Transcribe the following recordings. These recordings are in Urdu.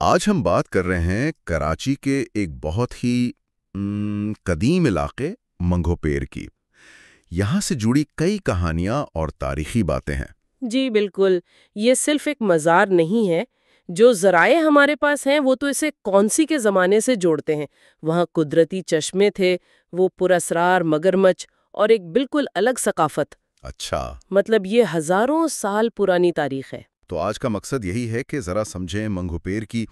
آج ہم بات کر رہے ہیں کراچی کے ایک بہت ہی قدیم علاقے منگو پیر کی۔ یہاں سے جڑی کئی کہانیاں اور تاریخی باتیں ہیں۔ جی بالکل، یہ صرف ایک مزار نہیں ہے۔ جو ذرائع ہمارے پاس ہیں وہ تو اسے کونسی کے زمانے سے جوڑتے ہیں۔ وہاں قدرتی چشمے تھے، وہ پراسرار مگرمچھ اور ایک بالکل الگ ثقافت۔ اچھا، مطلب یہ ہزاروں سال پرانی تاریخ ہے۔ تو آج کا مقصد یہی ہے کہ ذرا سمجھیں منگو پیر کی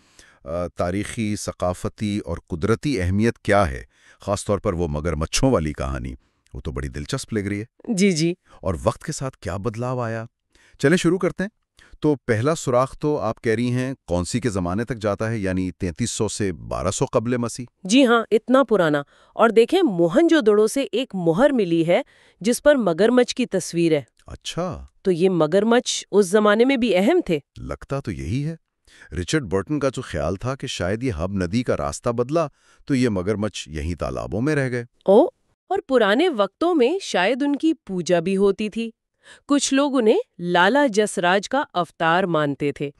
تاریخی، ثقافتی اور قدرتی اہمیت کیا ہے، خاص طور پر وہ مگرمچھوں والی کہانی۔ وہ تو بڑی دلچسپ لگ رہی ہے۔ جی جی اور وقت کے ساتھ کیا بدلاؤ آیا؟ چلیں شروع کرتے ہیں۔ تو پہلا سراغ تو آپ کہہ رہی ہیں کونسی کے زمانے تک جاتا ہے، یعنی 3300 سے 1200 قبل مسیح؟ جی ہاں، اتنا پرانا۔ اور دیکھیں موہنجو دڑو سے ایک مہر ملی ہے جس پر مگرمچھ کی تصویر ہے۔ اچھا، تو یہ مگرمچھ اس زمانے میں بھی اہم تھے۔ لگتا تو یہی ہے۔ رچرڈ برٹن کا جو خیال تھا کہ شاید یہ ہب ندی کا راستہ بدلا تو یہ مگرمچھ یہیں تالابوں میں رہ گئے۔ اور پرانے وقتوں میں شاید ان کی پوجا بھی ہوتی تھی۔ کچھ لوگ انہیں لالا جسراج کا اوتار مانتے تھے۔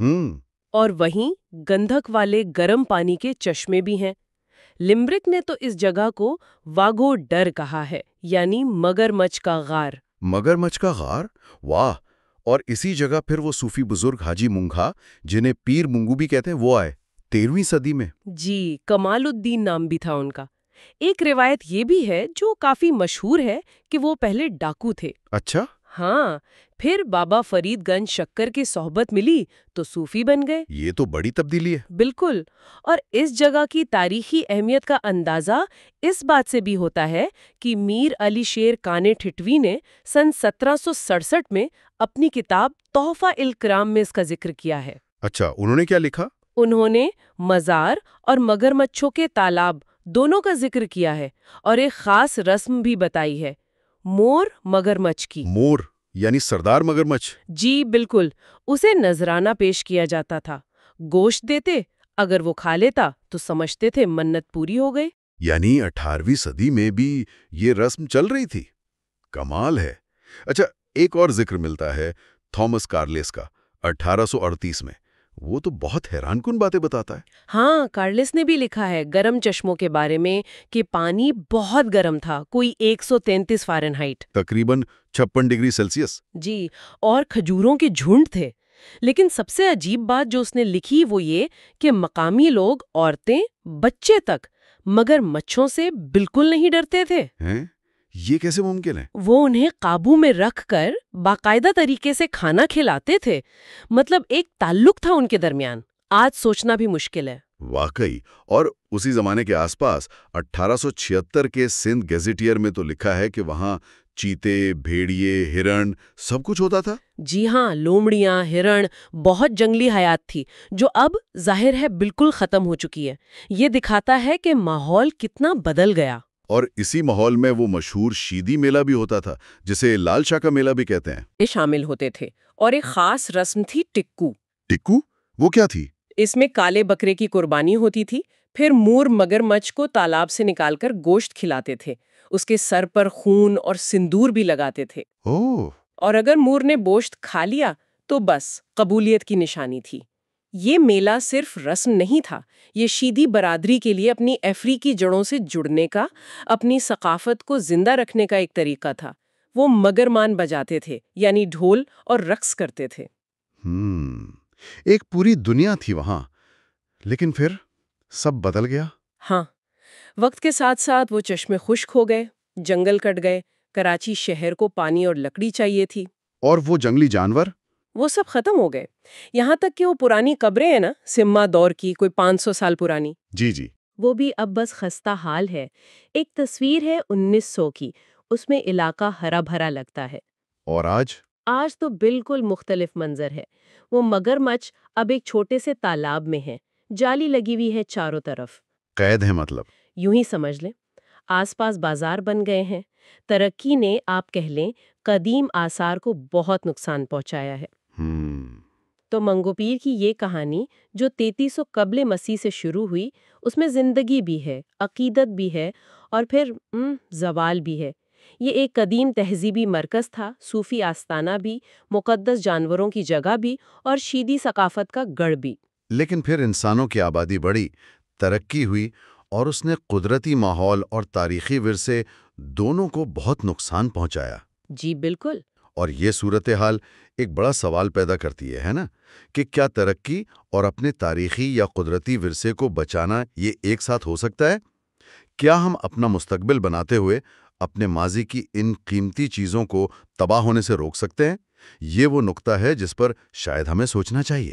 اور وہیں گندھک والے گرم پانی کے چشمے بھی ہیں۔ لمبرک نے تو اس جگہ کو واگو ڈر کہا ہے، یعنی مگرمچھ کا غار۔ مگرمچھ کا غار؟ واہ! اور اسی جگہ پھر وہ صوفی بزرگ حاجی منگھا، جنہیں پیر منگو بھی کہتے ہیں، وہ آئے 13ویں صدی میں۔ جی، کمال الدین نام بھی تھا ان کا۔ ایک روایت یہ بھی ہے جو کافی مشہور ہے کہ وہ پہلے ڈاکو تھے۔ اچھا، ہاں، پھر بابا فرید گنج شکر کی صحبت ملی تو صوفی بن گئے۔ یہ تو بڑی تبدیلی ہے۔ بالکل، اور اس جگہ کی تاریخی اہمیت کا اندازہ اس بات سے بھی ہوتا ہے کہ میر علی شیر کانے ٹھٹوی نے سن 1767 میں اپنی کتاب تحفہ الکرام میں اس کا ذکر کیا ہے۔ اچھا، انہوں نے کیا لکھا؟ انہوں نے مزار اور مگرمچھوں کے تالاب دونوں کا ذکر کیا ہے اور ایک خاص رسم بھی بتائی ہے، مور مگرمچھ کی۔ مور یعنی سردار مگرمچھ؟ جی بالکل، اسے نذرانہ پیش کیا جاتا تھا۔ گوشت دیتے، اگر وہ کھا لیتا تو سمجھتے تھے منت پوری ہو گئی۔ یعنی 18ویں صدی میں بھی یہ رسم چل رہی تھی۔ کمال ہے۔ اچھا، ایک اور ذکر ملتا ہے تھامس کارلیس کا 1838 میں۔ وہ تو بہت حیران کن باتیں بتاتا ہے۔ ہاں، کارلس نے بھی لکھا ہے گرم چشموں کے بارے میں کہ پانی بہت گرم تھا، کوئی 133 فارنہائٹ، تقریباً 56 ڈگری سیلسیس۔ جی، اور کھجوروں کے جھنڈ تھے۔ لیکن سب سے عجیب بات جو اس نے لکھی وہ یہ کہ مقامی لوگ، عورتیں، بچے تک مگرمچھوں سے بالکل نہیں ڈرتے تھے۔ ہیں؟ یہ کیسے ممکن ہے؟ وہ انہیں قابو میں رکھ کر باقاعدہ طریقے سے کھانا کھلاتے تھے۔ مطلب ایک تعلق تھا ان کے درمیان۔ آج سوچنا بھی مشکل ہے۔ واقعی۔ اور اسی زمانے کے آس پاس 1876 کے سندھ گیزیٹیئر میں تو لکھا ہے کہ وہاں چیتے، بھیڑیے، ہرن سب کچھ ہوتا تھا۔ جی ہاں، لومڑیاں، ہرن، بہت جنگلی حیات تھی جو اب ظاہر ہے بالکل ختم ہو چکی ہے۔ یہ دکھاتا ہے کہ ماحول کتنا بدل گیا۔ اور اسی ماحول میں وہ مشہور شیدی میلہ بھی ہوتا تھا، جسے لال شاہ کا میلہ بھی کہتے ہیں۔ یہ شامل ہوتے تھے اور ایک خاص رسم تھی ٹکو۔ ٹکو؟ وہ کیا تھی؟ اس میں کالے بکرے کی قربانی ہوتی تھی، پھر مور مگرمچھ کو تالاب سے نکال کر گوشت کھلاتے تھے، اس کے سر پر خون اور سندور بھی لگاتے تھے۔ اوہ! اور اگر مور نے گوشت کھا لیا تو بس قبولیت کی نشانی تھی۔ یہ میلہ صرف رسم نہیں تھا، یہ شیدی برادری کے لیے اپنی افریقی جڑوں سے جڑنے کا، اپنی ثقافت کو زندہ رکھنے کا ایک طریقہ تھا۔ وہ مگرمان بجاتے تھے، یعنی ڈھول، اور رقص کرتے تھے۔ ایک پوری دنیا تھی وہاں، لیکن پھر سب بدل گیا۔ ہاں، وقت کے ساتھ ساتھ وہ چشمے خشک ہو گئے، جنگل کٹ گئے، کراچی شہر کو پانی اور لکڑی چاہیے تھی۔ اور وہ جنگلی جانور؟ وہ سب ختم ہو گئے، یہاں تک کہ وہ پرانی قبریں ہیں نا، سما دور کی، کوئی 500 سال پرانی، جی جی، وہ بھی اب بس خستہ حال ہے۔ ایک تصویر ہے 1900 کی، اس میں علاقہ ہرا بھرا لگتا ہے۔ اور آج تو بالکل مختلف منظر ہے۔ وہ مگرمچھ اب ایک چھوٹے سے تالاب میں ہیں، جالی لگی ہوئی ہے چاروں طرف۔ قید ہے مطلب؟ یوں ہی سمجھ لیں۔ آس پاس بازار بن گئے ہیں۔ ترقی نے، آپ کہہ لیں، قدیم آثار کو بہت نقصان پہنچایا ہے۔ تو منگو پیر کی یہ کہانی جو 3300 قبل مسیح سے شروع ہوئی، اس میں زندگی بھی ہے، عقیدت بھی ہے، اور پھر زوال بھی ہے۔ یہ ایک قدیم تہذیبی مرکز تھا، صوفی آستانہ بھی، مقدس جانوروں کی جگہ بھی، اور شیدی ثقافت کا گڑھ بھی۔ لیکن پھر انسانوں کی آبادی بڑھی، ترقی ہوئی، اور اس نے قدرتی ماحول اور تاریخی ورثے دونوں کو بہت نقصان پہنچایا۔ جی بالکل۔ اور یہ صورتحال ایک بڑا سوال پیدا کرتی ہے نا، کہ کیا ترقی اور اپنے تاریخی یا قدرتی ورثے کو بچانا یہ ایک ساتھ ہو سکتا ہے؟ کیا ہم اپنا مستقبل بناتے ہوئے اپنے ماضی کی ان قیمتی چیزوں کو تباہ ہونے سے روک سکتے ہیں؟ یہ وہ نقطہ ہے جس پر شاید ہمیں سوچنا چاہیے۔